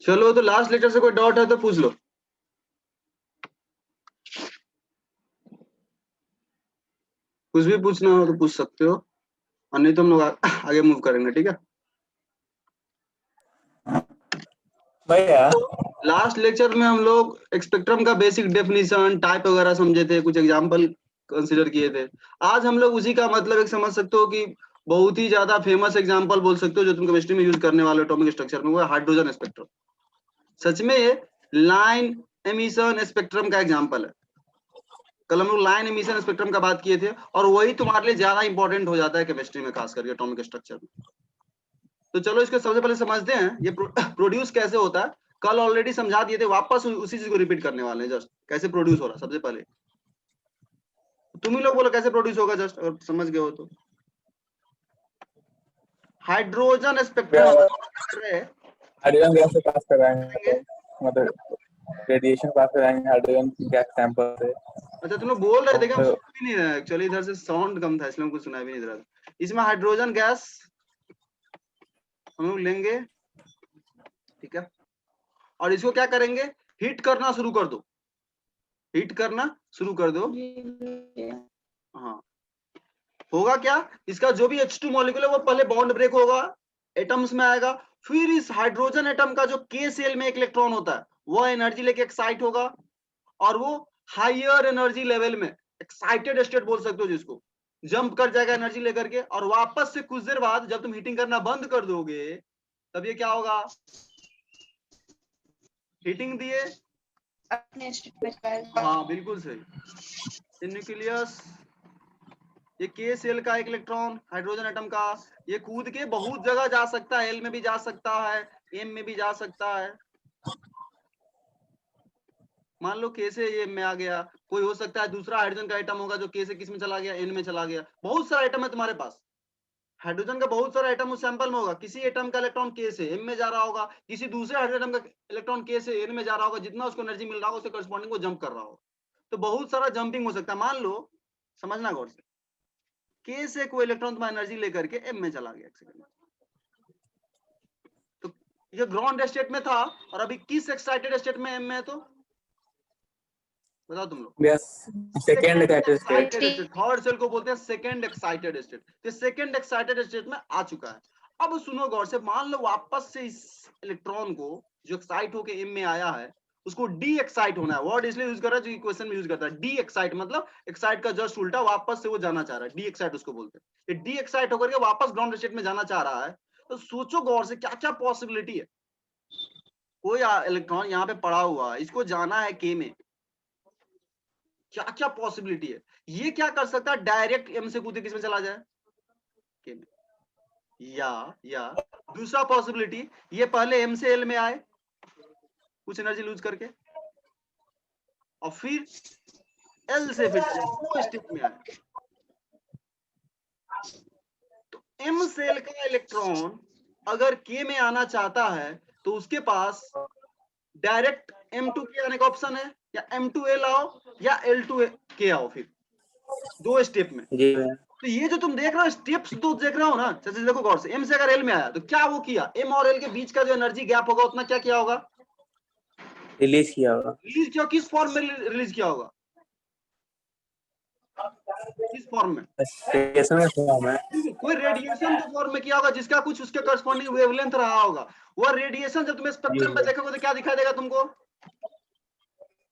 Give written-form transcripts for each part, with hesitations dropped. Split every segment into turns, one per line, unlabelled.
चलो तो last lecture से कोई डाउट है तो पूछ लो। कुछ भी पूछना हो तो पूछ सकते हो, और नहीं तो हम लोग आगे मूव करेंगे, ठीक है।
भैया
लास्ट लेक्चर में हम लोग स्पेक्ट्रम का बेसिक डेफिनेशन, टाइप वगैरह समझे थे, कुछ एग्जांपल कंसीडर किए थे। आज हम लोग उसी का मतलब एक समझ सकते हो कि बहुत ही ज्यादा फेमस एग्जांपल बोल सकते हो जो तुम केमिस्ट्री में यूज करने वाले एटॉमिक स्ट्रक्चर में, वो है हाइड्रोजन स्पेक्ट्रम। सच में ये लाइन एमिशन स्पेक्ट्रम का एग्जांपल है। कल हम लोग लाइन एमिशन स्पेक्ट्रम का बात किए थे, और वही तुम्हारे लिए ज्यादा इंपॉर्टेंट हो जाता है केमिस्ट्री में, खास करके एटॉमिक स्ट्रक्चर में। तो चलो इसको सबसे पहले समझते हैं ये प्रोड्यूस कैसे होता है। कल ऑलरेडी समझा दिए थे, वापस उसी चीज को रिपीट करने वाले हैं। जस्ट कैसे प्रोड्यूस हो रहा है सबसे पहले तुम ही लोग बोलो कैसे प्रोड्यूस होगा, जस्ट अगर समझ गए हो तो। हाइड्रोजन स्पेक्ट्रम
हाइड्रोजन गैस से पास कराएंगे, मतलब रेडिएशन पास कराएंगे हाइड्रोजन गैस सैंपल से।
अच्छा तुम लोग बोल रहे थे कि हम सुन भी नहीं रहे, एक्चुअली इधर से साउंड कम था इसलिए हमको सुनाई भी नहीं दे रहा था। इसमें हाइड्रोजन गैस हम लोग लेंगे, ठीक है, और इसको क्या करेंगे, हीट करना शुरू कर दो, हीट करना शुरू कर दो। हाँ, होगा क्या, इसका जो भी H2 मॉलिक्यूल है वो पहले बॉन्ड ब्रेक होगा, एटम्स में आएगा। फिर इस हाइड्रोजन एटम का जो K सेल में एक इलेक्ट्रॉन होता है वो एनर्जी लेके एक्साइट होगा, और वो हायर एनर्जी लेवल में, एक्साइटेड स्टेट बोल सकते हो जिसको, जंप कर जाएगा एनर्जी लेकर के। और वापस से कुछ देर बाद जब तुम हीटिंग करना बंद कर दोगे तब ये क्या होगा, हीटिंग दिए, हाँ बिल्कुल सही, न्यूक्लियस, ये K सेल का एक इलेक्ट्रॉन हाइड्रोजन एटम का, ये कूद के बहुत जगह जा सकता है, L में भी जा सकता है, M में भी जा सकता है। मान लो K से ये में आ गया, कोई हो सकता है दूसरा हाइड्रोजन का एटम होगा जो K से किस में चला गया, N में चला गया। बहुत सारा एटम है तुम्हारे पास, हाइड्रोजन का बहुत सारा एटम उस सैंपल में होगा। किसी एटम का इलेक्ट्रॉन K से M में जा रहा होगा, किसी दूसरे हाइड्रोजन का इलेक्ट्रॉन K से N में जा रहा होगा, जितना उसको एनर्जी मिल रहा होगा उसके करस्पॉन्डिंग वो जंप कर रहा होगा। तो बहुत सारा जंपिंग हो सकता है। मान लो, समझना गौर से, K से कोई इलेक्ट्रॉन तुम्हारा एनर्जी लेकर के M में चला गया, एक सेकंड, तो ये ग्राउंड स्टेट में था और अभी किस एक्साइटेड स्टेट में M में है, तो बताओ तुम लोग।
Yes, second excited state.
Third cell को बोलते हैं सेकंड एक्साइटेड स्टेट। तो सेकंड एक्साइटेड स्टेट में आ चुका है। अब सुनो गौर से, मान लो वापस से इस इलेक्ट्रॉन को जो एक्साइट होके M में आया है उसको डी एक्साइट होना है। वर्ड इसलिए यूज कर रहा है जो क्वेश्चन में यूज करता है, डी एक्साइट मतलब एक्साइट का जस्ट उल्टा, वापस से वो जाना चाह रहा है, डी एक्साइट उसको बोलते हैं। ये डी एक्साइट होकर के वापस ग्राउंड स्टेट में जाना चाह रहा है। तो सोचो गौर से क्या क्या पॉसिबिलिटी है। कोई इलेक्ट्रॉन यहाँ पे पड़ा हुआ है, इसको जाना है K में, क्या क्या पॉसिबिलिटी है। ये क्या कर सकता है, डायरेक्ट M से कूदे किसमें चला जाए, K में। या दूसरा पॉसिबिलिटी, ये पहले M से L में आए कुछ एनर्जी लूज करके, और फिर L से फिर दो स्टेप में आए। तो M सेल का इलेक्ट्रॉन अगर K में आना चाहता है तो उसके पास डायरेक्ट M2K आने का ऑप्शन है, या M2L आओ या L2K आओ, फिर दो स्टेप में।
जी
तो ये जो तुम देख रहे हो स्टेप्स दो देख रहे हो ना, जैसे देखो गौर से, M से अगर L में आया तो क्या वो किया, M और L के बीच का जो एनर्जी गैप होगा उतना क्या किया होगा,
रिलीज किया होगा।
रिलीज किया। किस फॉर्म में रिलीज किया होगा, किस फॉर्म में,
रेडिएशन फॉर्म है।
कोई रेडिएशन के फॉर्म में किया होगा जिसका कुछ उसके करस्पॉन्डिंग वेवलेंथ रहा होगा। वो रेडिएशन जब तुम्हें स्पेक्ट्रम पे देखोगे तो क्या दिखाई देगा तुमको,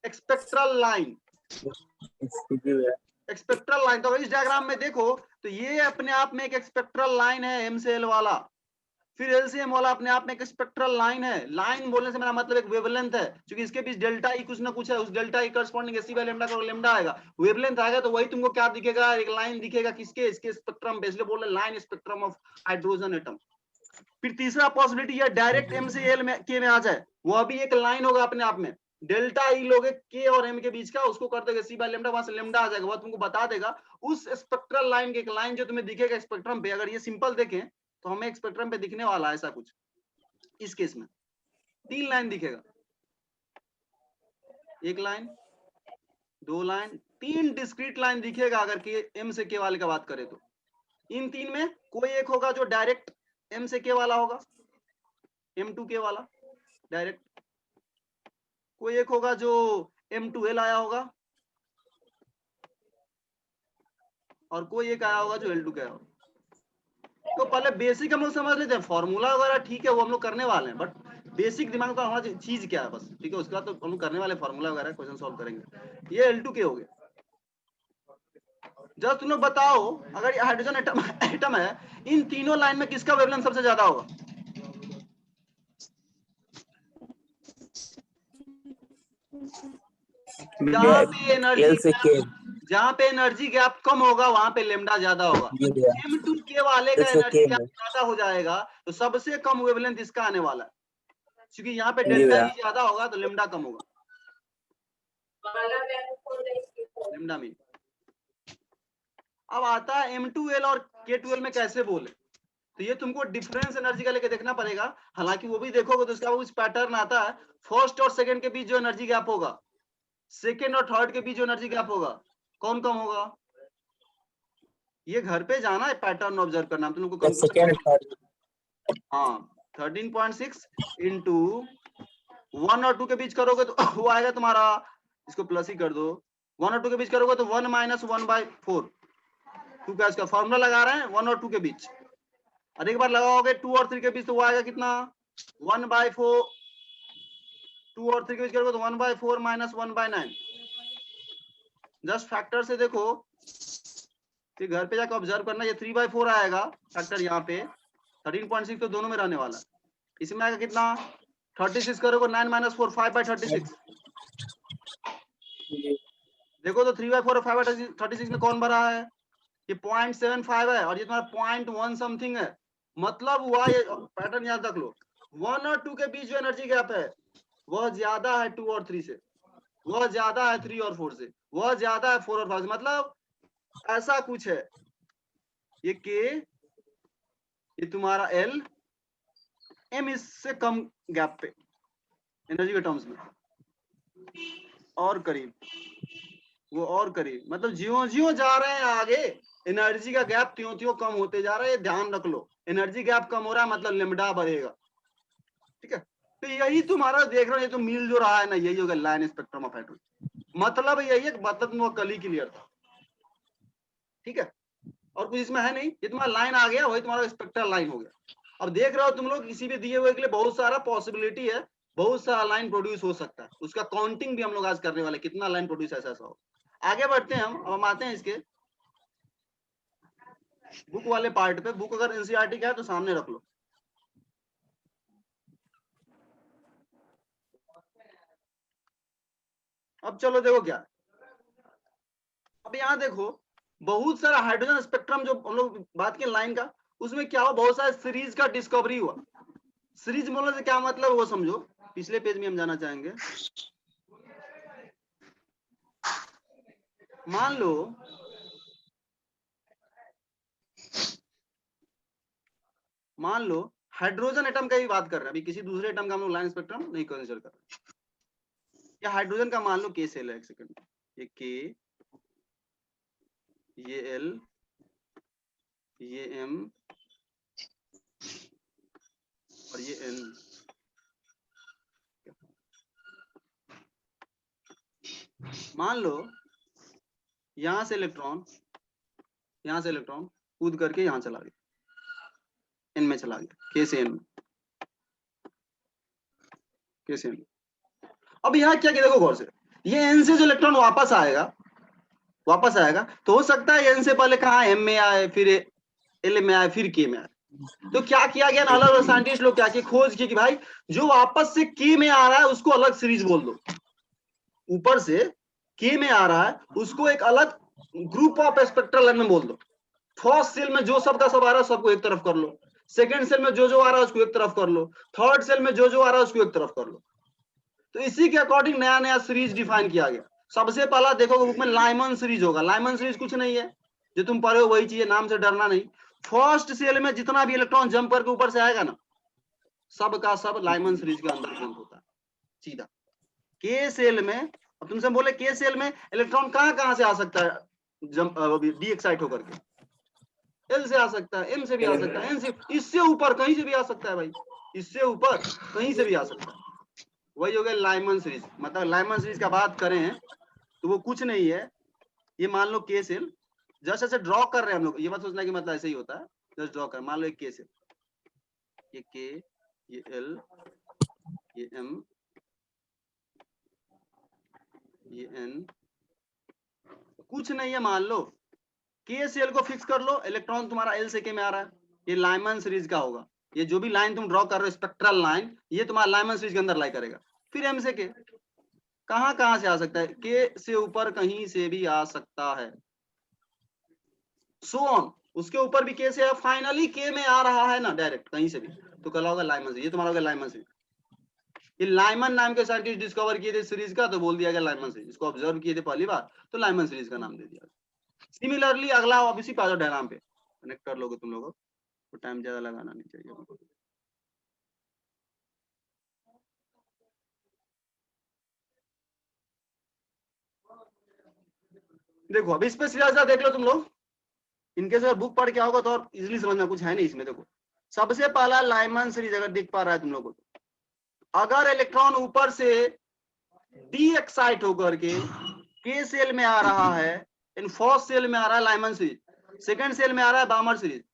स्पेक्ट्रल लाइन, स्पेक्ट्रल लाइन। तो इस डायग्राम में देखो तो ये अपने आप में एक स्पेक्ट्रल लाइन है M से L वाला, फिर L से M वाला अपने आप में एक स्पेक्ट्रल लाइन है। लाइन बोलने से मेरा मतलब एक वेवलेंथ है, क्योंकि इसके बीच डेल्टा ई कुछ ना कुछ है, उस delta E corresponding C by lambda का लैम्डा आएगा, वेवलेंथ आएगा, तो वही तुमको क्या दिखेगा, एक लाइन दिखेगा किसके, इसके स्पेक्ट्रम पे, इसलिए बोल रहे line spectrum of hydrogen atom. फिर तीसरा पॉसिबिलिटी है डायरेक्ट M से L में K में आ जाए, वो अभी एक लाइन होगा अपने आप में, डेल्टा ई लोगे K और M के बीच का, उसको कर देगा सी बाय लैम्डा, वहां से लैम्डा आ जाएगा, वो तुमको बता देगा उस स्पेक्ट्रल लाइन के, एक लाइन जो तुम्हें दिखेगा स्पेक्ट्रम पे। अगर ये सिंपल देखें तो हमें एक स्पेक्ट्रम पे दिखने वाला है ऐसा कुछ, इस केस में 3 लाइन दिखेगा, एक लाइन, 2 लाइन, 3 डिस्क्रीट लाइन दिखेगा अगर M से K वाले का बात करें तो। इन 3 में कोई एक होगा जो डायरेक्ट M से K वाला होगा, M2K वाला, डायरेक्ट। कोई एक होगा जो M2L आया होगा, और कोई एक आया होगा जो L2 का आया होगा। तो पहले बेसिक हम लोग समझ लेते हैं, फॉर्मूला वगैरह ठीक है वो हम लोग करने वाले हैं, बट बेसिक दिमाग में हमारा चीज क्या है बस, ठीक है। उसके बाद तो हम लोग करने वाले फॉर्मूला वगैरह क्वेश्चन सॉल्व करेंगे। ये L2 के हो गए। जब तुम लोग बताओ, अगर हाइड्रोजन एटम है, इन तीनों लाइन में किसका वेवलेंथ सबसे ज्यादा होगा? जहाँ पे एनर्जी गैप कम होगा वहां पे लेमडा ज्यादा होगा। M2K वाले का एनर्जी गैप ज्यादा हो जाएगा, तो सबसे कम वेवलेंथ इसका आने वाला है, क्योंकि यहाँ पे डेल्टा ही ज्यादा होगा तो लेमडा कम होगा। लेमडा में अब आता है M2L और K2L में कैसे बोले, तो ये तुमको डिफरेंस एनर्जी का लेके देखना पड़ेगा। हालांकि वो भी देखोगे तो इसका कुछ पैटर्न आता है, फर्स्ट और सेकंड के बीच जो एनर्जी गैप होगा, सेकंड और थर्ड के बीच जो एनर्जी गैप होगा, कौन कम होगा? ये घर पे जाना है, पैटर्न ऑब्जर्व करना तुम लोग को। हाँ 13.6 इंटू 1 और 2 के बीच करोगे तो वो आएगा तुम्हारा, इसको प्लस ही कर दो, 1 और 2 के बीच करोगे तो 1 माइनस 1/4। 2 का इसका फॉर्मूला लगा रहे हैं 1 और 2 के बीच, और एक बार लगाओगे 2 और 3 के बीच तो वो आएगा कितना? 1/4। 2 और 3 के बीच करोगे तो 1/4 माइनस 1/9। जस्ट फैक्टर से देखो, फिर घर पे जाकर ऑब्जर्व करना, ये 3/4 आएगा फैक्टर यहाँ पे, 13.6 तो दोनों में रहने वाला है। इसमें आएगा कितना? 36 करोगे 9 माइनस 4 5/36। देखो तो 3/4 और 5/36 में कौन भरा है? ये 0.75 है, और ये तुम्हारा 0.1 समथिंग है। मतलब हुआ, ये पैटर्न याद रख लो, 1 और 2 के बीच जो एनर्जी गैप है वह ज्यादा है 2 और 3 से, वह ज्यादा है 3 और 4 से, वह ज्यादा है 4 और 5 से। मतलब ऐसा कुछ है, ये K, ये तुम्हारा L, M इससे कम गैप पे एनर्जी के टर्म्स में, और करीब, वो और करीब। मतलब ज्यों ज्यों जा रहे हैं आगे, एनर्जी का गैप त्यों त्यों कम होते जा रहा है। ध्यान रख लो, एनर्जी गैप कम हो रहा है मतलब लेमडा बढ़ेगा, ठीक है। तो यही तुम्हारा देख रहे हो, ये तो मिल जो रहा है ना, यही होगा लाइन स्पेक्ट्रम ऑफ हाइड्रोजन। मतलब यही है, मतलब कल ही क्लियर था, ठीक है। और कुछ इसमें है नहीं, ये तुम्हारा लाइन आ गया, वही तुम्हारा स्पेक्ट्रल लाइन हो गया। अब देख रहे हो तुम लोग, किसी भी दिए हुए के लिए बहुत सारा पॉसिबिलिटी है, बहुत सारा लाइन प्रोड्यूस हो सकता है। उसका काउंटिंग भी हम लोग आज करने वाले, कितना लाइन प्रोड्यूस ऐसा ऐसा हो। आगे बढ़ते हैं हम आते हैं इसके बुक वाले पार्ट पे। बुक अगर एनसीईआरटी का है तो सामने रख लो। अब चलो देखो क्या, अब यहाँ देखो बहुत सारा हाइड्रोजन स्पेक्ट्रम जो हम लोग बात की लाइन का, उसमें क्या हुआ, बहुत सारे सीरीज का डिस्कवरी हुआ। सीरीज बोलने से क्या मतलब वो समझो, पिछले पेज में हम जाना चाहेंगे। मान लो हाइड्रोजन एटम का ही बात कर रहे हैं, अभी किसी दूसरे एटम का हम लोग लाइन स्पेक्ट्रम नहीं कंसीडर कर रहे। या हाइड्रोजन का मान लो K सेल है, एक सेकंड, ये K, ये L, ये M और ये N। मान लो यहां से इलेक्ट्रॉन कूद करके यहां चला गया, N में चला गया, K से N, K से N। अब यहाँ क्या देखो गौर से, ये N से जो इलेक्ट्रॉन वापस आएगा तो हो सकता है N से पहले कहा M में आए, फिर L में आए, फिर K में आए। तो क्या किया गया, अलग अलग साइंटिस्ट लोग क्या किए, खोज की कि भाई जो वापस से K में आ रहा है उसको अलग सीरीज बोल दो, ऊपर से K में आ रहा है उसको एक अलग ग्रुप ऑफ स्पेक्ट्रल लाइन में बोल दो। फर्स्ट सेल में जो सब का सब आ रहा है सबको एक तरफ कर लो, सेकंड सेल में जो जो आ रहा है उसको एक तरफ कर लो, थर्ड सेल में जो जो आ रहा है उसको एक तरफ कर लो। तो इसी के अकॉर्डिंग नया नया सीरीज डिफाइन किया गया। सबसे पहला देखोगे बुक में लाइमन सीरीज होगा। लाइमन सीरीज कुछ नहीं है, जो तुम पढ़े हो वही चाहिए, नाम से डरना नहीं। फर्स्ट सेल में जितना भी इलेक्ट्रॉन जंप करके ऊपर से आएगा ना, सब का सब लाइमन सीरीज के अंदर जंप होता है सीधा। K सेल में, अब तुमसे बोले K सेल में इलेक्ट्रॉन कहां से आ सकता है जंप डी एक्साइट होकर के? L से आ सकता है, M से भी आ सकता है, N से, इससे ऊपर कहीं से भी आ सकता है भाई, इससे ऊपर कहीं से भी आ सकता है। वही हो गया लाइमन सीरीज। मतलब लाइमन सीरीज का बात करें तो वो कुछ नहीं है, ये मान लो के सेल, जस्ट ऐसे ड्रॉ कर रहे हैं हम लोग, ये मत सोचना कि मतलब ऐसे ही होता है, जस्ट ड्रॉ कर, मान लो एक के सेल, ये के, ये एल, ये एम, ये एन, कुछ नहीं है, मान लो के सेल को फिक्स कर लो, इलेक्ट्रॉन तुम्हारा एल से के में आ रहा है, ये लाइमन सीरीज का होगा। ये जो भी लाइन तुम ड्रॉ कर रहे हो स्पेक्ट्रल लाइन, ये तुम्हारा लाइमन सीरीज के अंदर लाई करेगा। फिर एम से के, कहां से आ सकता है, के से ऊपर कहीं से भी आ सकता है, सो ऑन, उसके ऊपर भी के से है, फाइनली के में आ रहा है ना डायरेक्ट कहीं से भी, तो कल होगा लाइमन सीरीज। ये तुम्हारा होगा लाइमन सीरीज। ये लाइमन नाम के साइंटिस्ट डिस्कवर किए थे सीरीज का, तो बोल दिया गया लाइमन सीरीज। इसको ऑब्जर्व किए थे पहली बार, तो लाइमन सीरीज का नाम दे दिया। सिमिलरली अगला अब इसी पाजो डायग्राम पे कनेक्ट कर लोगे तुम लोग, तो टाइम ज्यादा लगाना नहीं चाहिए। देखो अब इस पे सीधा देख लो तुम लोग, इनके अगर बुक पढ़ के आओगे तो और इजीली समझना, कुछ है नहीं इसमें। देखो सबसे पहला लाइमन सीरीज अगर दिख पा रहा है तुम लोगों को, अगर इलेक्ट्रॉन ऊपर से डी एक्साइट होकर के सेल में आ रहा है, इन फर्स्ट सेल में आ रहा है लाइमन सीरीज, सेकंड सेल में आ रहा है बामर सीरीज,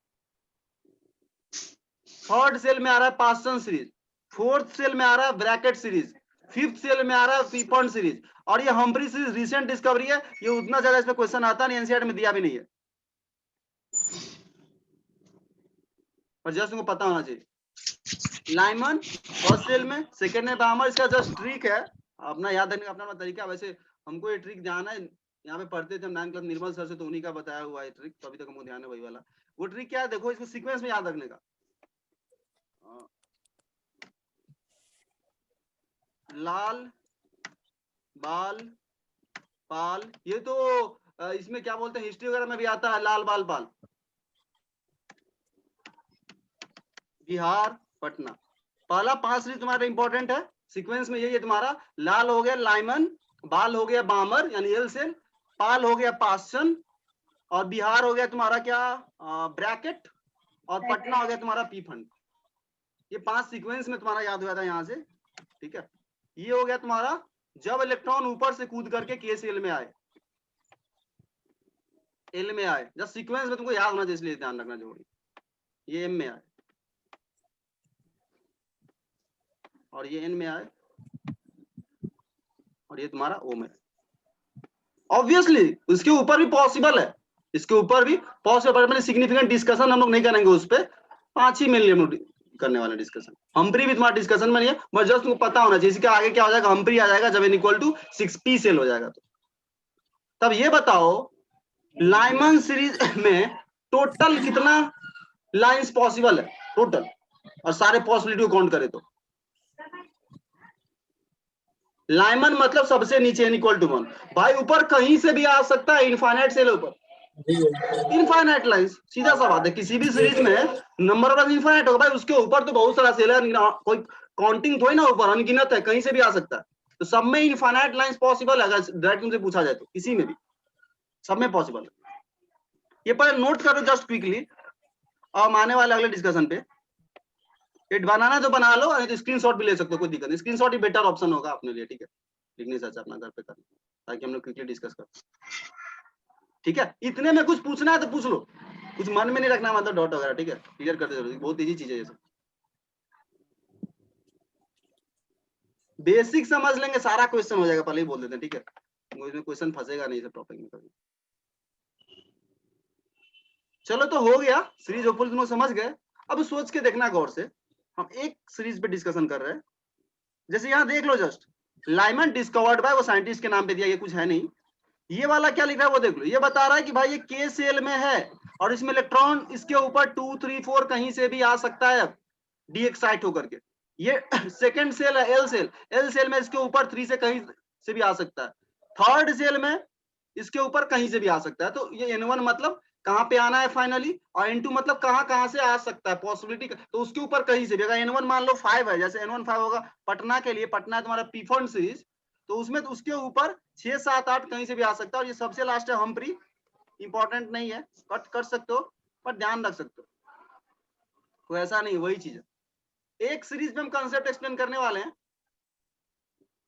थर्ड सेल में आ रहा है पास्टन सीरीज, फोर्थ सेल में आ रहा है ब्रैकेट सीरीज, फिफ्थ सेल में आ रहा है पीपॉन्ट सीरीज। और ये हम्फ्री सीरीज रिसेंट डिस्कवरी है, ये उतना ज्यादा इसमें क्वेश्चन आता नहीं, एनसीईआरटी में दिया भी नहीं है, पर जस्ट तुमको पता होना चाहिए। लाइमन फर्स्ट सेल में, सेकंड में बामर, इसका जस्ट ट्रिक है अपना याद रखने का अपना तरीका। वैसे हमको ये ट्रिक जाना है, यहाँ पे पढ़ते थे हम 9th क्लास निर्मल सर से, तो उन्हीं का बताया हुआ है ट्रिक, तो अभी तक हमको ध्यान है वही वाला। वो ट्रिक क्या है, देखो इसको सीक्वेंस में याद रखने का। लाल, बाल, पाल, ये तो इसमें क्या बोलते हैं, हिस्ट्री वगैरह में भी आता है, लाल बाल पाल, बिहार, पटना। पहला 5 सीरीज तुम्हारा इंपॉर्टेंट है, सीक्वेंस में यही है तुम्हारा। लाल हो गया लाइमन, बाल हो गया बामर यानी एल सेल, पाल हो गया पास्टन, और बिहार हो गया तुम्हारा क्या, ब्रैकेट, और पटना हो गया तुम्हारा पी फंड। ये 5 सीक्वेंस में तुम्हारा याद हुआ था यहाँ से, ठीक है। ये हो गया तुम्हारा जब इलेक्ट्रॉन ऊपर से कूद करके के सेल में आए, एल में आए, जब सीक्वेंस में तुमको याद होना चाहिए, इसलिए ध्यान रखना जरूरी। ये एम में आए और ये एन में आए और ये तुम्हारा ओ में। ऑब्वियसली उसके ऊपर भी पॉसिबल है, इसके ऊपर भी पॉसिबल, मैंने सिग्निफिकेंट डिस्कशन हम लोग नहीं करेंगे उस पर, 5 ही मिनट हम लोग करने वाले डिस्कशन। हम्प्री भी तुम्हारा डिस्कशन में नहीं है, बस जस्ट तुमको पता होना चाहिए इसके आगे क्या हो जाएगा, हम्प्री आ जाएगा जब n equal to 6p cell हो जाएगा। तो तब ये बताओ लाइमन सीरीज में टोटल कितना लाइंस पॉसिबल है टोटल, और सारे पॉसिबिलिटी को काउंट करें तो। लाइमन मतलब सबसे नीचे n इक्वल टू 1, भाई ऊपर कहीं से भी आ सकता है, इनफाइनाइट सेल ऊपर, इनफाइनाइट लाइंस, सीधा सा बात है। किसी भी सीरीज में नंबर ऑफ इनफाइनाइट होगा भाई, उसके ऊपर तो बहुत सारा सेल है, कोई काउंटिंग थोड़ी ना, ऊपर अनगिनत है, कहीं से भी आ सकता है। तो सब में इनफाइनाइट लाइंस पॉसिबल है, अगर डायरेक्ट तुमसे पूछा जाए तो किसी में भी, सब में पॉसिबल है। ये पर नोट करो जस्ट क्विकली, और आने वाले अगले डिस्कशन पे ये बनाना तो बना लो, नहीं तो स्क्रीनशॉट भी ले सकते हो, कोई दिक्कत नहीं, स्क्रीनशॉट ही बेटर ऑप्शन होगा अपने लिए, ठीक है, लिखने से अच्छा अपना घर पे करना, ताकि हम लोग क्विकली डिस्कस कर। ठीक है, इतने में कुछ पूछना है तो पूछ लो, कुछ मन में नहीं रखना, मतलब डॉट वगैरह, ठीक है, क्लियर करते जरूरी, बहुत इजी चीज है ये सब, बेसिक समझ लेंगे सारा क्वेश्चन हो जाएगा, पहले ही बोल देते हैं, ठीक है, इसमें क्वेश्चन फंसेगा नहीं सब टॉपिक में कभी। चलो तो हो गया सीरीज, होपफुल तुम लोग समझ गए। अब सोच के देखना गौर से, हम एक सीरीज पे डिस्कशन कर रहे हैं, जैसे यहाँ देख लो जस्ट, लाइमन डिस्कवर्ड बाय, वो साइंटिस्ट के नाम पे दिया, ये कुछ है नहीं। ये वाला क्या लिख रहा है वो देख लो, ये बता रहा है कि भाई ये के सेल में है और इसमें इलेक्ट्रॉन इसके ऊपर 2, 3, 4 कहीं से भी आ सकता है डी एक्साइट होकर के। ये सेकंड सेल है एल सेल, एल सेल में इसके ऊपर 3 से कहीं से भी आ सकता है, थर्ड सेल में इसके ऊपर कहीं से भी आ सकता है। तो ये n1 मतलब कहां पे आना है फाइनली, और n2 मतलब कहां से आ सकता है पॉसिबिलिटी, तो उसके ऊपर कहीं से भी। अगर n1 मान लो 5 है, जैसे n1 5 होगा पटना के लिए, पटना है तुम्हारा पी फंड सीरीज, तो उसमें तो उसके ऊपर 6, 7, 8 कहीं से भी आ सकता है। और ये सबसे लास्ट है हम्प्री, इंपॉर्टेंट नहीं है, कट कर सकते हो पर ध्यान रख सकते हो, तो ऐसा नहीं, वही चीज है। एक सीरीज में हम कंसेप्ट एक्सप्लेन करने वाले हैं,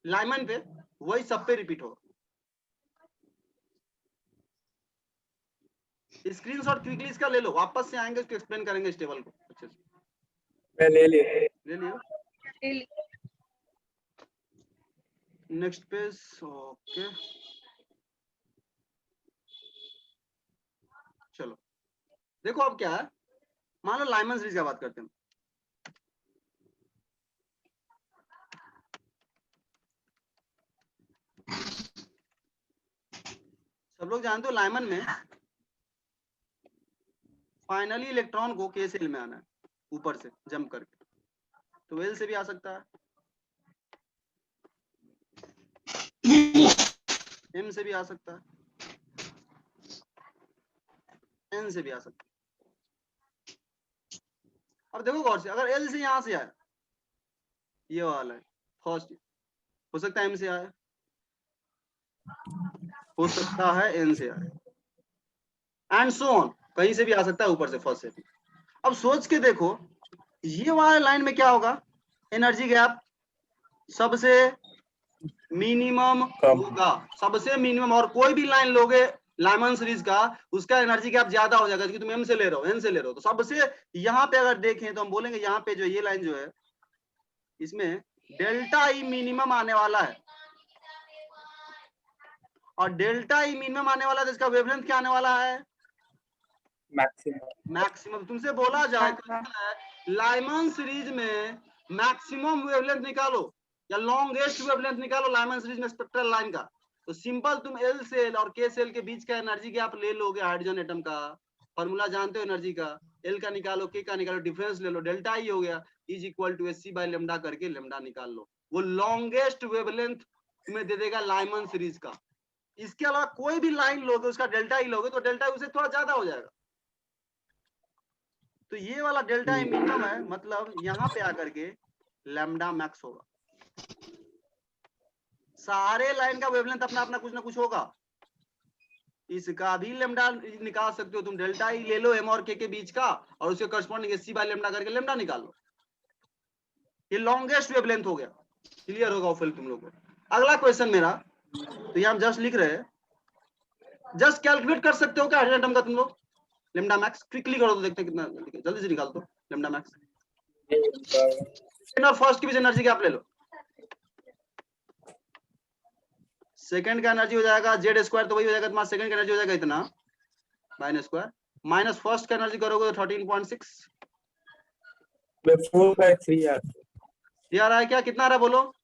लाइमन पे, वही सब पे रिपीट होगा। स्क्रीनशॉट क्विकली इसका ले लो, वापस से आएंगे उसको एक्सप्लेन करेंगे इस टेबल को अच्छे से।
मैं ले लिया।
ले लियो। Next page. ओके चलो देखो अब क्या है, मान लो लाइमन सीरीज की बात करते हैं। सब लोग जानते हो लाइमन में फाइनली इलेक्ट्रॉन को के सेल में आना है ऊपर से जंप करके, तो एल से भी आ सकता है, एम से भी आ सकता है, एन से भी आ सकता है। अब देखो गौर से, अगर एल से यहां से आया, ये वाला है फर्स्ट, हो सकता है एम से आया, हो सकता है एन से आया, एंड सो ऑन, कहीं से भी आ सकता है ऊपर से फर्स्ट से भी। अब सोच के देखो ये वाला लाइन में क्या होगा, एनर्जी गैप सबसे मिनिमम होगा, सबसे मिनिमम। और कोई भी लाइन लोगे लाइमन सीरीज का, उसका एनर्जी गैप ज्यादा हो जाएगा, क्योंकि तुम एम से ले रहे हो, एन से ले रहे हो। तो सबसे यहाँ पे अगर देखें तो हम बोलेंगे यहाँ पे जो ये लाइन जो है, इसमें डेल्टा ई मिनिमम आने वाला है, और डेल्टा ई मिनिमम आने वाला है तो इसका वेवलेंथ क्या आने वाला है, मैक्सिमम। तुमसे बोला जाए लाइमन सीरीज में मैक्सिमम वेवलेंथ निकालो या लॉन्गेस्ट वेवलेंथ निकालो लाइमन सीरीज में स्पेक्ट्रल लाइन का, तो सिंपल तुम एल सेल और के सेल के बीच का एनर्जी गैप ले लोगे, हाइड्रोजन एटम का फॉर्मूला जानते हो एनर्जी का, एल का निकालो, के का निकालो, डिफरेंस ले लो, डेल्टा ई हो गया, is equal to H C by lambda करके लेमडा निकाल लो। वो लॉन्गेस्ट वेवलेंथ तुम्हें दे देगा लाइमन सीरीज का। इसके अलावा कोई भी लाइन लोगे उसका डेल्टा ई लोगे तो डेल्टा ई उससे थोड़ा ज्यादा हो जाएगा। तो ये वाला डेल्टा ई मिनिमम है, मतलब यहाँ पे आकर के लैम्डा मैक्स होगा। सारे लाइन का वेवलेंथ अपना अपना कुछ ना कुछ होगा, इसका भी लेमडा निकाल सकते हो तुम, डेल्टा ई ले लो एम और के बीच का, और उसके corresponding S C by lambda करके लेमडा निकाल लो। ये लॉन्गेस्ट वेवलेंथ हो गया, क्लियर होगा फिर तुम लोग को। अगला क्वेश्चन मेरा, तो ये हम जस्ट लिख रहे हैं, जस्ट कैलकुलेट कर सकते हो क्या हाइड्रोजन एटम का तुम लोग लेमडा मैक्स, क्विकली करो तो देखते हैं कितना, जल्दी से निकाल दो लेमडा मैक्स। सेकंड और फर्स्ट के बीच एनर्जी गैप ले लो, सेकंड का एनर्जी हो जाएगा जेड स्क्वायर, तो वही हो जाएगा तुम्हारा सेकंड का एनर्जी हो जाएगा इतना माइनस स्क्वायर, माइनस फर्स्ट का एनर्जी करोगे तो 13.6,
4/3 यार,
ये आ रहा है क्या, कितना आ रहा है बोलो,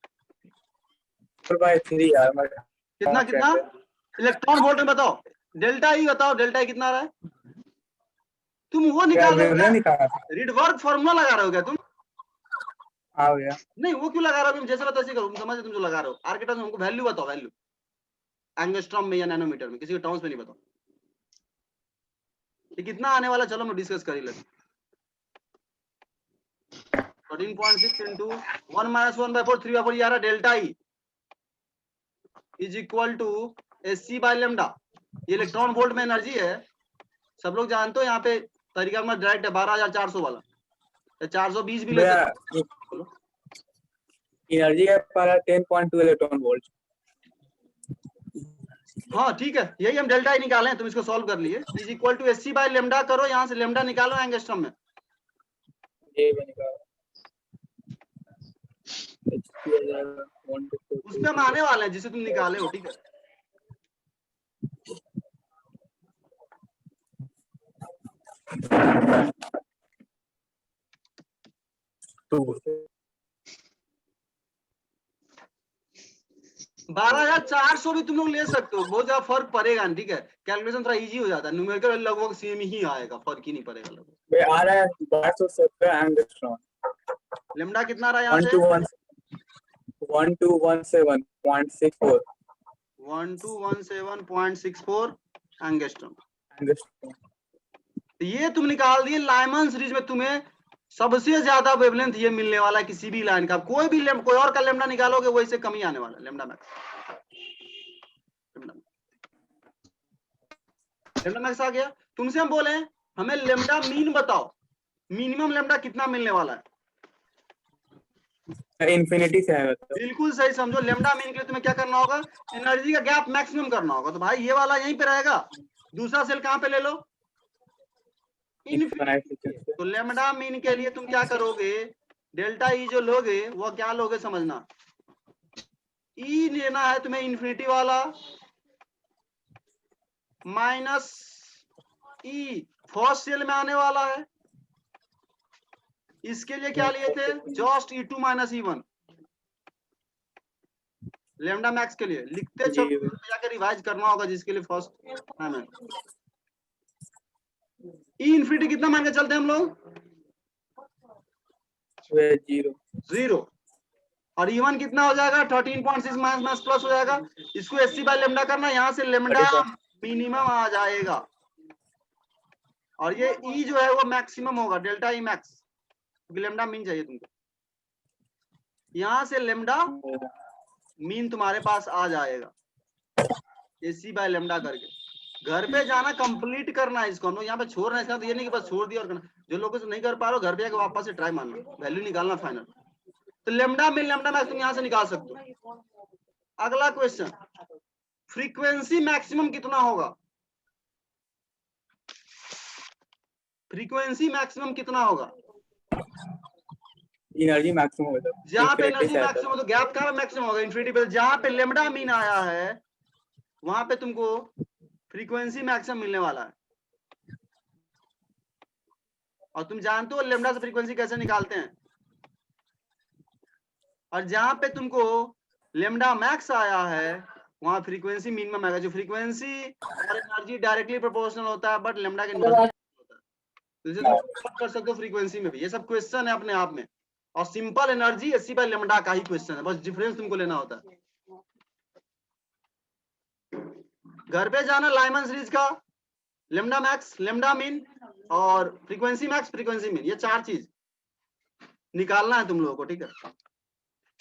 4/3 यार,
कितना कितना इलेक्ट्रॉन वोल्ट में बताओ, डेल्टा ई बताओ, डेल्टा ई कितना आ रहा है, तुम वो निकाल रहे हो, रिडवर्क फार्मूला लगा रहे हो क्या तुम,
आ गया
नहीं वो क्यों लगा रहे हो, तुम जैसे बताओ करो, समझ तुम जो लगा रहे हो, आर के टर्म्स में हमको वैल्यू बताओ, वैल्यू एंगस्ट्रॉम में या नैनोमीटर में, किसी के टर्म्स में नहीं बताओ, ये कितना आने वाला, चलो मैं डिस्कस कर ही लेते। 13.6 into 1 minus 1/4 3/4, ये आ रहा delta E is equal to S C by lambda, ये इलेक्ट्रॉन वोल्ट में एनर्जी है, सब लोग जानते हो। यहाँ पे तरीका में डायरेक्ट है 12,400 वाला, 420 भी ले सकते हो।
एनर्जी है पारा 10.2 इलेक्ट्रॉन वोल्ट।
हाँ ठीक है, यही हम डेल्टा ई निकाले हैं, तुम इसको सॉल्व कर लिए, is equal to S C by lambda करो, यहाँ से लेमडा निकालो एंगस्ट्रॉम में,
ये भी निकालो,
उसमें हम आने वाले हैं जिसे तुम निकाले हो, ठीक है। तो 12,400 भी तुम लोग ले सकते हो, बहुत ज्यादा फर्क पड़ेगा, ठीक है, कैलकुलेशन थोड़ा इजी हो जाता है, न्यूमेरिकल लगभग सेम ही आएगा, फर्क ही नहीं पड़ेगा लगभग।
आ रहा है 1217 एंगस्ट्रॉम,
लेमडा कितना रहा यहाँ से,
1217.64
1217.64 एंगस्ट्रॉम। तो ये तुम निकाल दिए, लाइमन सीरीज में तुम्हें सबसे ज्यादा वेवलेंथ ये मिलने वाला है किसी भी लाइन का, कोई भी कोई और का लेमडा निकालोगे वो इससे कम ही आने वाला है, लेमडा मैक्स, लेमडा मैक्स आ गया। तुमसे हम बोले हमें लेमडा मीन बताओ, मिनिमम लेमडा कितना मिलने वाला है,
इन्फिनिटी से है मतलब।
बिल्कुल सही समझो। लेमडा मीन के लिए तुम्हें क्या करना होगा, एनर्जी का गैप मैक्सिमम करना होगा। तो भाई ये वाला यहीं पे रहेगा, दूसरा सेल कहां पे ले लो, इन्फिनिटी। तो लेमडा मीन के लिए तुम क्या करोगे, डेल्टा ई जो लोगे वो क्या लोगे समझना, ई लेना है तुम्हें इन्फिनिटी वाला माइनस ई फर्स्ट सेल में आने वाला है। इसके लिए क्या लिए थे, just E2 minus E1 lambda max के लिए लिखते चलो, जाकर रिवाइज करना होगा जिसके लिए फर्स्ट टाइम है। ई इन्फिनिटी कितना मान के चलते हैं हम लोग, 0 और E1 कितना हो जाएगा 13.6 माइनस प्लस हो जाएगा। इसको SC बाय लेमडा करना, यहाँ से लेमडा मिनिमम आ जाएगा और ये E जो है वो मैक्सिमम होगा, डेल्टा ई मैक्स, क्योंकि लेमडा मीन चाहिए तुमको। यहाँ से लेमडा मीन तुम्हारे पास आ जाएगा SC बाय लेमडा करके। घर पे जाना कंप्लीट करना है इसको, हम लोग यहाँ पे छोड़ रहे हैं इसका, तो ये नहीं कि बस छोड़ दिया और करना। जो लोगों से नहीं कर पा रहे हो घर पे जाकर वापस से ट्राई मारना, वैल्यू निकालना फाइनल। तो लेमडा मीन लेमडा मैक्स तुम यहाँ से निकाल सकते हो। अगला क्वेश्चन, फ्रीक्वेंसी मैक्सिमम कितना होगा, फ्रीक्वेंसी मैक्सिमम कितना होगा,
एनर्जी मैक्सिमम होगा
जहाँ पे एनर्जी मैक्सिमम हो तो गैप का मैक्सिमम होगा इन्फिनिटी पे। जहाँ पे लेमडा मीन आया है वहां पे तुमको फ्रीक्वेंसी मैक्सिमम मिलने वाला है। और तुम जानते हो लेमडा से फ्रीक्वेंसी कैसे निकालते हैं। और जहां पे तुमको लेमडा मैक्स आया है वहां फ्रीक्वेंसी मिनिमम आएगा। जो फ्रीक्वेंसी और एनर्जी डायरेक्टली प्रोपोर्शनल होता है, बट लेमडा के होता है। तो इसे तुम कर सकते हो फ्रीक्वेंसी में भी। ये सब क्वेश्चन है अपने आप में, और simple energy SC by lambda का ही क्वेश्चन है, बस डिफरेंस तुमको लेना होता है। घर पे जाना लाइमन सीरीज का लेमडा मैक्स, लेमडा मीन और फ्रीक्वेंसी मैक्स, फ्रीक्वेंसी मीन, ये 4 चीज निकालना है तुम लोगों को, ठीक है।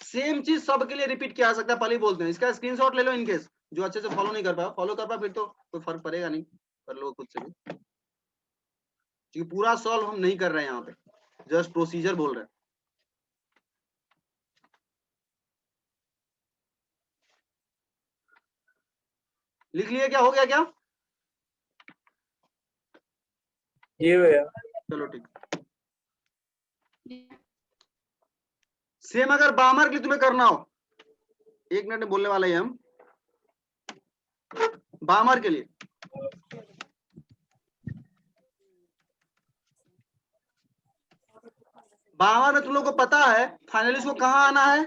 सेम चीज सबके लिए रिपीट किया जा सकता है, पहले ही बोलते हैं। इसका स्क्रीनशॉट ले लो इनकेस जो अच्छे से फॉलो नहीं कर पाया। फॉलो कर पाया फिर तो कोई फर्क पड़ेगा नहीं, कर लो खुद से भी, क्योंकि पूरा सॉल्व हम नहीं कर रहे हैं यहाँ पे, जस्ट प्रोसीजर बोल रहे हैं। लिख लिए क्या, हो गया क्या,
ये हुआ।
चलो ठीक। सेम अगर बामर के लिए तुम्हें करना हो, 1 मिनट में बोलने वाले हैं हम। बामर के लिए बामर में तुम लोग को पता है फाइनली इसको कहाँ आना है,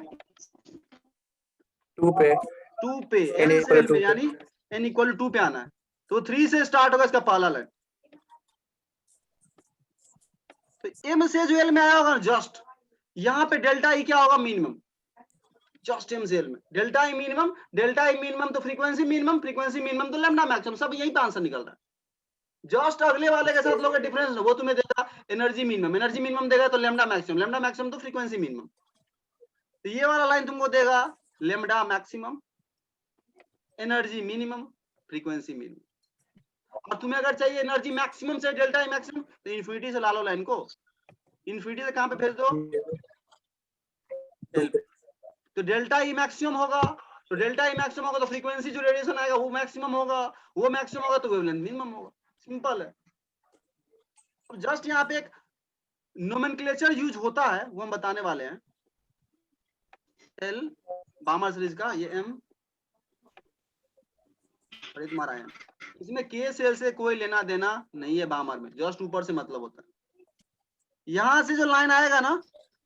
2 पे,
2 पे N से L में, यानी N इक्वल 2 पे आना है। तो 3 से स्टार्ट होगा इसका पहला लाइन। तो M से जो L में आया होगा जस्ट यहाँ पे डेल्टा ई क्या होगा, मिनिमम, जस्ट M से L में delta E minimum, delta E minimum तो फ्रीक्वेंसी मिनिमम, फ्रीक्वेंसी मिनिमम तो लेमडा मैक्सिमम, सब यही पे आंसर निकल रहा है। जस्ट अगले वाले के साथ लोग डिफरेंस वो तुम्हें देगा एनर्जी मिनिमम, एनर्जी मिनिमम देगा तो लेमडा मैक्सिमम, लेमडा मैक्सिमम तो फ्रीक्वेंसी मिनिमम। तो ये वाला लाइन तुमको देगा lambda maximum, energy minimum, frequency minimum. और तुम्हें अगर चाहिए एनर्जी मैक्सिमम से डेल्टा ई मैक्सिमम तो इन्फिनिटी से ला लो लाइन को, इन्फिनिटी से कहां पे भेज दो, तो डेल्टा ई मैक्सिमम होगा। तो डेल्टा ई मैक्सिमम होगा तो फ्रीक्वेंसी जो रेडिएशन आएगा वो मैक्सिमम होगा, वो मैक्सिमम होगा तो वेवलेंथ मिनिमम होगा। सिंपल है। जस्ट यहाँ पे एक नोमेनक्लेचर यूज होता है वो हम बताने वाले हैं। L बामर सीरीज का ये M और तुम्हारा M, इसमें K सेल से कोई लेना देना नहीं है बामर में, जस्ट ऊपर से मतलब होता है। यहां से जो लाइन आएगा ना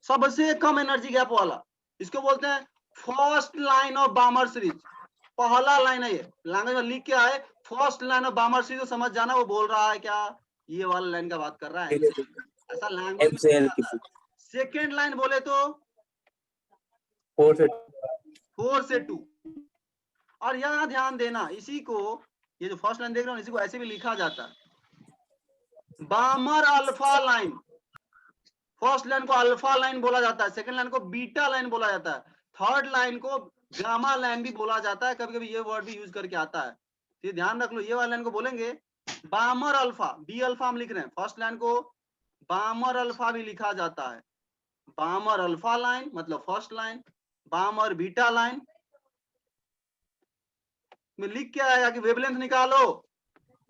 सबसे कम एनर्जी गैप वाला, इसको बोलते हैं फर्स्ट लाइन ऑफ बामर सीरीज। पहला लाइन है ये, लैंग्वेज में लिख के आए फर्स्ट लाइन ऑफ बामर सीरीज, तो समझ जाना वो बोल रहा है क्या, ये वाला लाइन का बात कर रहा है, ऐसा लैंग्वेज में। सेकेंड लाइन बोले तो 4 से 2। और यहाँ ध्यान देना, इसी को ये जो फर्स्ट लाइन देख रहे हो इसी को ऐसे भी लिखा जाता है बामर अल्फा लाइन। फर्स्ट लाइन को अल्फा लाइन बोला जाता है, सेकंड लाइन को बीटा लाइन बोला जाता है, थर्ड लाइन को गामा लाइन भी बोला जाता है, कभी कभी ये वर्ड भी यूज करके आता है। तो ध्यान रख लो, ये वाला लाइन को बोलेंगे बामर अल्फा, बी अल्फा हम लिख रहे हैं, फर्स्ट लाइन को बामर अल्फा भी लिखा जाता है। बामर अल्फा लाइन मतलब फर्स्ट लाइन, बामर बीटा लाइन में लिख के आएगा कि वेवलेंथ निकालो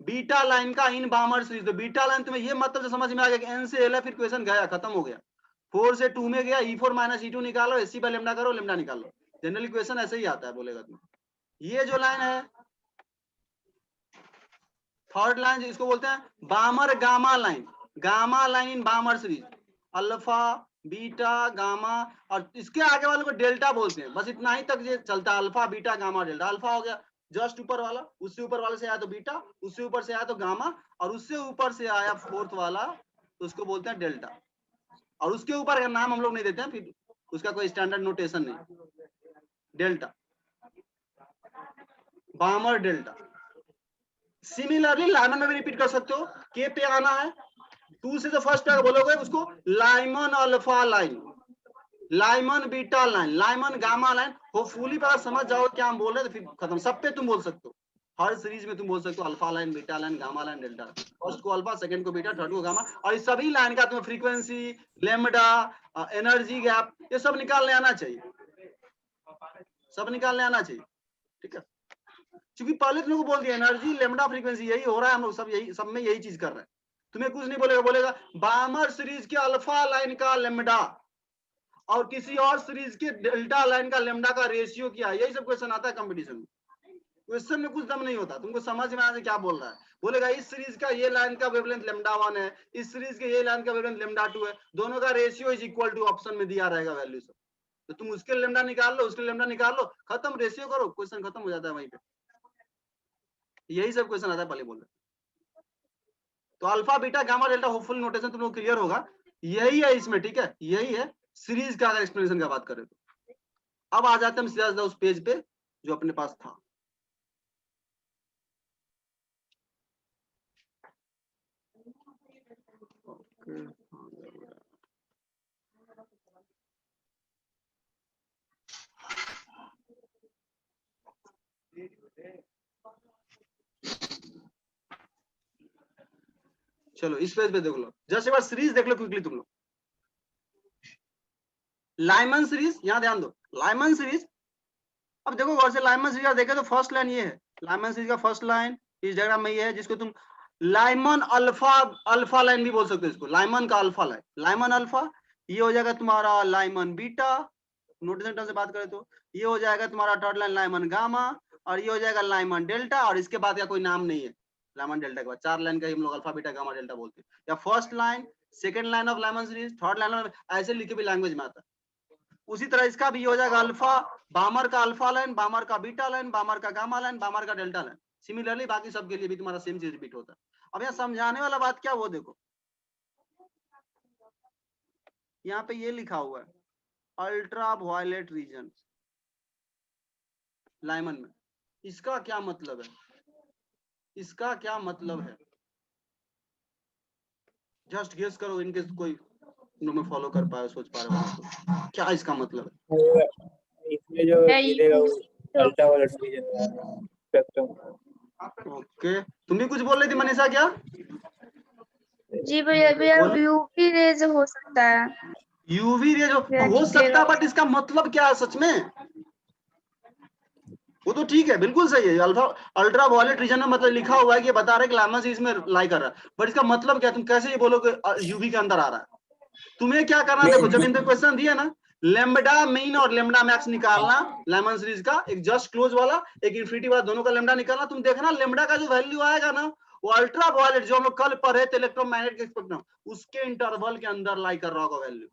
बीटा लाइन का इन बामर सीरीज। तो बीटा लाइन तुम्हें ये मतलब से समझ में आ गया कि एन से एल है, फिर इक्वेशन गया, खत्म हो गया। 4 से 2 में गया, E4 माइनस E2 निकालो, एसी बाय लेमडा करो, लेमडा निकालो। जनरल इक्वेशन ऐसे ही आता है, बोलेगा तुम। ये जो लाइन है थर्ड लाइन, इसको बोलते हैं Balmer gamma line. Gamma line in Balmer series, alpha beta gamma, और इसके आगे वाले को डेल्टा बोलते हैं। बस इतना ही तक ये चलता है, alpha beta gamma delta. Alpha हो गया जस्ट ऊपर वाला, उससे ऊपर वाले से आया तो बीटा, उससे ऊपर से आया तो गामा, और उससे ऊपर से आया फोर्थ वाला तो उसको बोलते हैं डेल्टा। और उसके ऊपर का नाम हम लोग नहीं देते हैं, फिर उसका कोई स्टैंडर्ड नोटेशन नहीं। Delta, बामर delta. सिमिलरली लाइमन में भी रिपीट कर सकते हो, के पे आना है 2 से, तो फर्स्ट बोलोगे उसको Lyman alpha line, Lyman beta line, Lyman gamma line. Hopefully पर समझ जाओ क्या हम बोल रहे हैं, तो फिर खत्म। सब पे तुम बोल सकते हो, हर सीरीज में तुम बोल सकते हो alpha line, beta line, gamma line, delta. First को अल्फा, सेकंड को बीटा, थर्ड को गामा, और इस सभी लाइन का तुम्हें फ्रीक्वेंसी, लेमडा, एनर्जी गैप, ये सब निकालने आना चाहिए, सब निकालने आना चाहिए। ठीक है, क्योंकि पहले तुम लोग बोल दिया एनर्जी, लेमडा, फ्रीक्वेंसी, यही हो रहा है, हम लोग सब यही, सब में यही चीज कर रहे हैं। तुम्हें कुछ नहीं बोलेगा, बोलेगा बामर सीरीज के अल्फा लाइन का लेमडा और किसी और सीरीज के डेल्टा लाइन का लेमडा का रेशियो क्या है। यही सब क्वेश्चन आता है कंपटीशन में। क्वेश्चन में कुछ दम नहीं होता, तुमको समझ में आने क्या बोल रहा है। बोलेगा इस सीरीज का ये लाइन का वेवलेंथ लेमडा 1 है, इस सीरीज के ये लाइन का वेवलेंथ लेमडा 2 है, दोनों का ratio is equal to, option में दिया रहेगा वैल्यू सब। तो तुम उसके लेमडा निकाल लो, उसके लेमडा निकाल लो, खत्म, रेशियो करो, क्वेश्चन खत्म हो जाता है वहीं पे। यही सब क्वेश्चन आता है पहले बोल रहे। तो alpha beta gamma delta hopeful notation तुम लोग क्लियर होगा, यही है इसमें। ठीक है, यही है सीरीज का, अगर एक्सप्लेनेशन का बात करें तो। अब आ जाते हैं सीधा उस पेज पे जो अपने पास था। चलो इस पेज पे देख लो, जस्ट एक बार सीरीज देख लो क्विकली तुम लोग। लाइमन सीरीज, यहां ध्यान दो, लाइमन सीरीज। अब देखो गौर से, लाइमन सीरीज देखे तो फर्स्ट लाइन ये है, लाइमन सीरीज का फर्स्ट लाइन इस डायग्राम में ये है, जिसको तुम लाइमन अल्फा, अल्फा लाइन भी बोल सकते हो इसको, लाइमन का अल्फा लाइन, लाइमन अल्फा। ये हो जाएगा तुम्हारा लाइमन बीटा, नोटेशन टर्म से बात करें तो ये हो जाएगा तुम्हारा थर्ड लाइन लाइमन गामा, और ये हो जाएगा लाइमन डेल्टा, और इसके बाद का कोई नाम नहीं है। लाइमन डेल्टा के बाद 4 लाइन का हम लोग अल्फा बीटा गामा डेल्टा बोलते हैं, या first line, second line of Lyman series, third line, ऐसे लिखे भी लैंग्वेज में आता है। उसी तरह इसका भी हो जाएगा अल्फा, बामर का अल्फा लाइन, बामर का बीटा लाइन, बामर का गामा लाइन, बामर का डेल्टा लाइन। सिमिलरली बाकी सब के लिए भी तुम्हारा सेम चीज रिपीट होता है। अब यहाँ समझाने वाला बात क्या, वो देखो यहाँ पे ये लिखा हुआ है अल्ट्रा वायलेट रीजन लाइमन में, इसका क्या मतलब है, इसका क्या मतलब है, जस्ट गेस करो, इनकेस कोई में फॉलो कर पाए, सोच पा रहे हो तो क्या इसका मतलब है।
इसमें जो मिलेगा वो ultraviolet region spectrum.
Okay, तुम भी कुछ बोल रही थी मनीषा, क्या?
जी भैया, भैया यूवी रेज हो सकता है,
यूवी रे जो हो सकता है, बट इसका मतलब क्या है सच में? वो तो ठीक है, बिल्कुल सही है, अल्फा अल्ट्रा वायलेट रीजन में मतलब लिखा हुआ है कि बता रहा है कि लाइमन सीरीज में लाई कर रहा है, बट इसका मतलब क्या, तुम कैसे ये बोलोगे यूवी के अंदर आ रहा है? तुम्हें क्या करना है, देखो जब इनका क्वेश्चन दिया ना, लेमडा मीन और लेमडा मैक्स निकालना लाइमन सीरीज का, एक जस्ट क्लोज वाला, एक इन्फिनिटी वाला, दोनों का लेमडा निकालना। तुम देखना लेमडा का जो वैल्यू आएगा ना, वो अल्ट्रा वायलेट जो हम लोग कल पढ़े थे इलेक्ट्रोमैग्नेटिक स्पेक्ट्रम, उसके इंटरवल के अंदर लाई कर रहा होगा वैल्यू।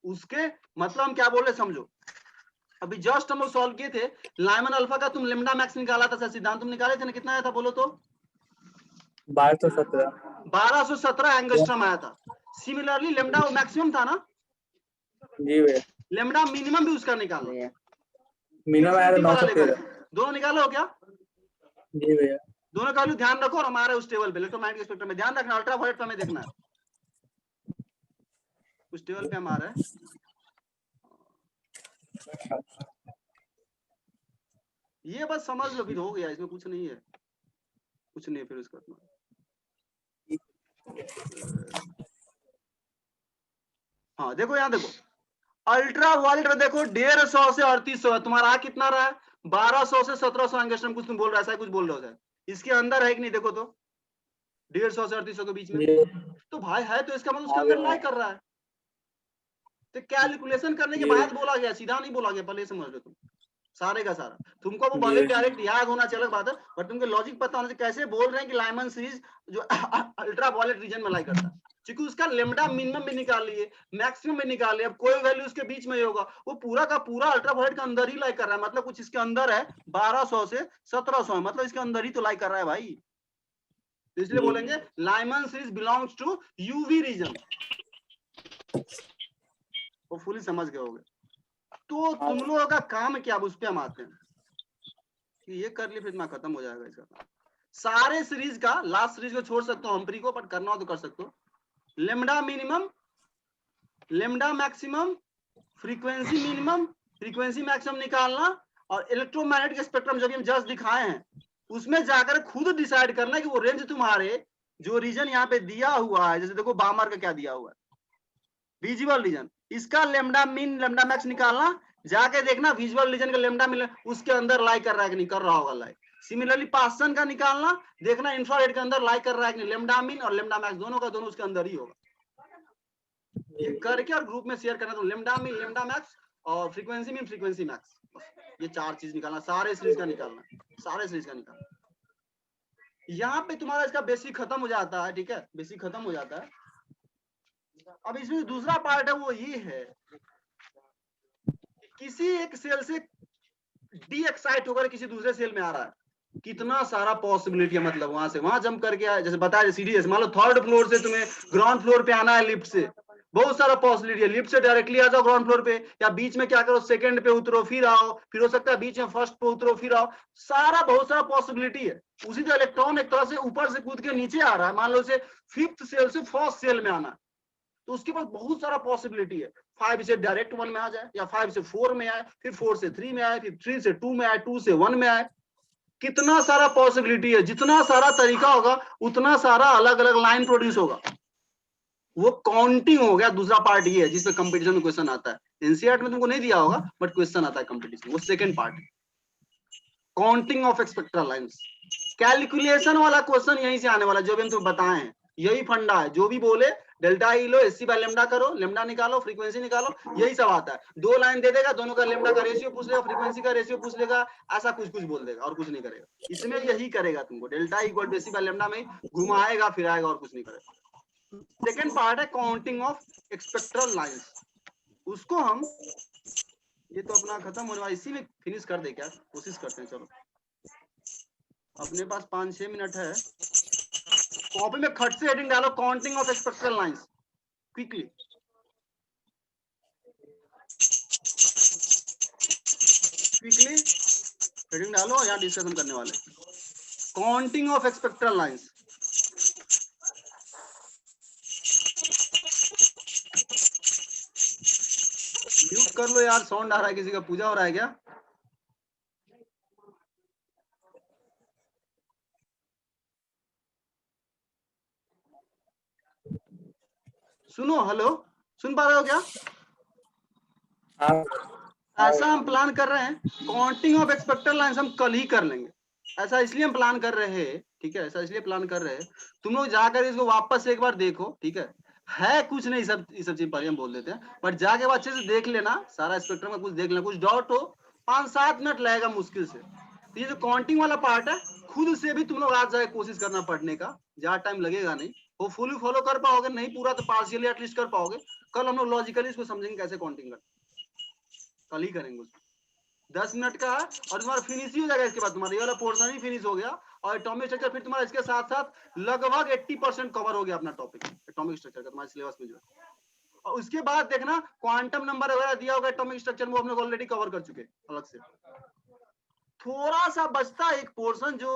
उसके मतलब हम क्या बोल रहे समझो, अभी जस्ट हम लोग सॉल्व किए थे, लाइमन अल्फा का तुम लेमडा मैक्स निकाला था, सिद्धांत तुम निकाले थे ना, कितना आया था बोलो तो? 1217 एंगस्ट्रम आया था। सिमिलरली लेमडा वो मैक्सिमम था ना?
जी भैया।
लेमडा मिनिमम भी उसका निकालो,
मिनिमम आया था 913।
दोनों निकालो क्या?
जी भैया।
दोनों का ध्यान रखो, और हमारे उस टेबल पे इलेक्ट्रोमैग्नेटिक स्पेक्ट्रम में ध्यान रखना, अल्ट्रा वायलेट हमें देखना है, उस टेबल पे हमारा है। ये बस समझ लो, फिर हो गया, इसमें कुछ नहीं है, कुछ नहीं है फिर उसका। हाँ देखो यहाँ देखो, अल्ट्रा वायलेट में देखो 150 से 3800 है, तुम्हारा आ कितना रहा है 1200 से 1700 एंगस्ट्रॉम, कुछ तुम बोल रहा है, ऐसा कुछ बोल रहे हो, इसके अंदर है कि नहीं, देखो तो 150 से 3800 के बीच में,
ये
तो भाई है तो इसका मतलब उसके
आगे
अंदर लाई कर रहा है। तो कैलकुलेशन करने के
ये
बाद बोला गया, सीधा नहीं बोला गया, पहले समझ लो तुम सारे का सारा, तुमको वो भले
ये
डायरेक्ट याद होना चाहिए अलग बात है, बट तुमको लॉजिक पता होना चाहिए कैसे बोल रहे हैं कि लाइमन सीरीज जो अल्ट्रा वायलेट रीजन में लाई करता है, क्योंकि उसका लेमडा मिनिमम भी निकाल लिए, मैक्सिमम भी निकाल लिए, अब कोई वैल्यू उसके बीच में ही होगा, वो पूरा का पूरा अल्ट्रा वायलेट का अंदर ही लाई कर रहा है, मतलब कुछ इसके अंदर है 1200 से 1700 है, मतलब इसके अंदर ही तो लाई कर रहा है भाई, तो इसलिए बोलेंगे Lyman series belongs to UV region, वो फुली समझ गए होगे। तो तुम लोगों का काम है क्या, अब उस पर हम आते हैं, ये कर लिए फिर ना खत्म हो जाएगा इसका, सारे सीरीज का लास्ट सीरीज को छोड़ सकते हो हम्प्री को, बट करना हो तो कर सकते हो, lambda minimum, lambda maximum, frequency minimum, frequency maximum निकालना, और इलेक्ट्रोमैग्नेटिक स्पेक्ट्रम जो भी हम जस्ट दिखाए हैं उसमें जाकर खुद डिसाइड करना है कि वो रेंज तुम्हारे जो रीजन यहाँ पे दिया हुआ है, जैसे देखो बामर का क्या दिया हुआ है विजुअल रीजन, इसका लेमडा मिन लेमडा मैक्स निकालना, जाके देखना विजुअल रीजन का लेमडा मिन उसके अंदर लाई कर रहा है कि नहीं कर रहा होगा लाई, सिमिलरली पासन का निकालना, देखना इंफ्रारेड के अंदर लाई कर रहा है कि नहीं, लेमडा मिन और लेमडा मैक्स दोनों का दोनों उसके अंदर ही होगा, ये करके और ग्रुप में शेयर करना, तो लेमडा मिन लेमडा मैक्स और फ्रीक्वेंसी मिन फ्रीक्वेंसी मैक्स, ये चार चीज निकालना, सारे सीरीज का निकालना, सारे सीरीज का निकालना, यहाँ पे तुम्हारा इसका बेसिक खत्म हो जाता है, ठीक है, बेसिक खत्म हो जाता है। अब इसमें दूसरा पार्ट है वो ये है, किसी एक सेल से डी एक्साइट होकर किसी दूसरे सेल में आ रहा है, कितना सारा पॉसिबिलिटी है, मतलब वहां से वहां जंप करके आए, जैसे बताया सीढ़ी, मान लो थर्ड फ्लोर से तुम्हें ग्राउंड फ्लोर पे आना है लिफ्ट से, बहुत सारा पॉसिबिलिटी है, लिफ्ट से डायरेक्टली आ जाओ ग्राउंड फ्लोर पे, या बीच में क्या करो सेकंड पे उतरो फिर आओ, फिर हो सकता है बीच में फर्स्ट पे उतरो फिर आओ, सारा बहुत सारा पॉसिबिलिटी है। उसी तरह इलेक्ट्रॉन एक तरह से ऊपर से कूद के नीचे आ रहा है, मान लो उसे फिफ्थ सेल से फर्स्ट सेल में आना, तो उसके पास बहुत सारा पॉसिबिलिटी है, 5 से डायरेक्ट 1 में आ जाए, या 5 से 4 में आए, फिर 4 से 3 में आए, फिर 3 से 2 में आए, 2 से 1 में आए, कितना सारा पॉसिबिलिटी है, जितना सारा तरीका होगा उतना सारा अलग अलग लाइन प्रोड्यूस होगा, वो काउंटिंग हो गया। दूसरा पार्ट ये है जिसमें कंपटीशन में क्वेश्चन आता है, एनसीईआरटी में तुमको नहीं दिया होगा बट क्वेश्चन आता है कंपटीशन, वो second part, counting of spectral lines, calculation वाला क्वेश्चन यहीं से आने वाला, जो भी हम तुम्हें बताए हैं यही फंडा है, जो भी बोले delta E low, SC by lambda करो, लेमडा निकालो, फ्रीक्वेंसी निकालो, यही सब आता है, 2 लाइन दे देगा, दोनों का लेमडा का रेशियो पूछ लेगा, फ्रीक्वेंसी का रेशियो पूछ लेगा, ऐसा कुछ कुछ बोल देगा और कुछ नहीं करेगा, इसमें यही करेगा, तुमको delta equal to S C by lambda में घुमाएगा फिराएगा और कुछ नहीं करेगा। सेकंड पार्ट है काउंटिंग ऑफ स्पेक्ट्रल लाइंस, उसको हम, ये तो अपना खत्म होने वाला, इसी में फिनिश कर दे क्या, कोशिश करते हैं, चलो अपने पास 5-6 मिनट है, कॉपी में खट से हेडिंग डालो counting of spectral lines quickly, quickly heading डालो, यहाँ डिस्कशन करने वाले counting of spectral lines. Mute कर लो यार, साउंड आ रहा है, किसी का पूजा हो रहा है क्या? सुनो, हेलो, सुन पा रहे हो क्या? ऐसा हम प्लान कर रहे हैं, काउंटिंग ऑफ स्पेक्ट्रल लाइंस हम कल ही कर लेंगे, ऐसा इसलिए हम प्लान कर रहे हैं, ठीक है, ऐसा इसलिए प्लान कर रहे हैं, तुम लोग जाकर इसको वापस एक बार देखो, ठीक है कुछ नहीं, सब ये सब चीज पर हम बोल देते हैं, बट जाके अच्छे से देख लेना, सारा स्पेक्ट्रम का कुछ देख लेना, कुछ डाउट हो 5-7 मिनट लगेगा मुश्किल से, तो ये जो काउंटिंग वाला पार्ट है खुद से भी तुम लोग आज जाके कोशिश करना पढ़ने का, ज्यादा टाइम लगेगा नहीं, वो फुली फॉलो कर पाओगे, नहीं पूरा तो पार्शियली एटलीस्ट कर पाओगे, कल हम लोग लॉजिकली इसको समझेंगे कैसे काउंटिंग करते, कल ही करेंगे उसको, 10 मिनट का है और तुम्हारा फिनिश ही हो जाएगा, इसके बाद तुम्हारा ये वाला पोर्शन ही फिनिश हो गया, और एटॉमिक स्ट्रक्चर फिर तुम्हारा इसके साथ साथ लगभग 80% कवर हो गया अपना टॉपिक एटॉमिक स्ट्रक्चर का तुम्हारे सिलेबस में जो है, और उसके बाद देखना क्वांटम नंबर वगैरह दिया होगा एटॉमिक स्ट्रक्चर में, वो हम लोग ऑलरेडी कवर कर चुके अलग से, थोड़ा सा बचता है एक पोर्शन जो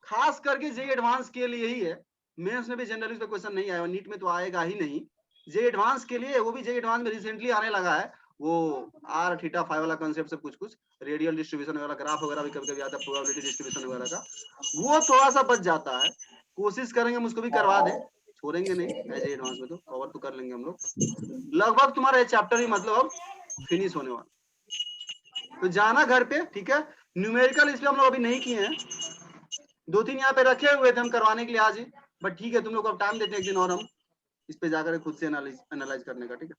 खास करके जे एडवांस के लिए ही है, मेंस में भी जनरली पे क्वेश्चन नहीं आया, नीट में तो आएगा ही नहीं, जे एडवांस के लिए, वो भी जे एडवांस में रिसेंटली आने लगा है, वो आर थीटा फाई वाला कांसेप्ट से कुछ कुछ रेडियल डिस्ट्रीब्यूशन वगैरह, ग्राफ वगैरह भी कभी कभी आता है, प्रोबेबिलिटी डिस्ट्रीब्यूशन वगैरह का, वो थोड़ा सा बच जाता है, कोशिश करेंगे हम उसको भी करवा दें, छोड़ेंगे नहीं एज एडवांस में, तो कवर तो कर लेंगे हम लोग। लगभग तुम्हारा ये चैप्टर ही मतलब अब फिनिश होने वाला, तो जाना घर पे, ठीक है। न्यूमेरिकल इसलिए हम लोग अभी नहीं किए हैं, 2-3 यहाँ पे रखे हुए थे हम करवाने के लिए आज ही, बट ठीक है तुम लोग को अब टाइम देते हैं एक दिन और हम इस पे जाकर खुद से एनालाइज करने का, ठीक है।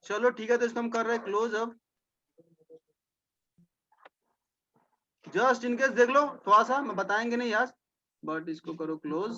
चलो ठीक है, तो इसको हम कर रहे हैं क्लोज अब। जस्ट इनकेस देख लो थोड़ा सा, मैं बताएंगे नहीं आज, बट इसको करो क्लोज।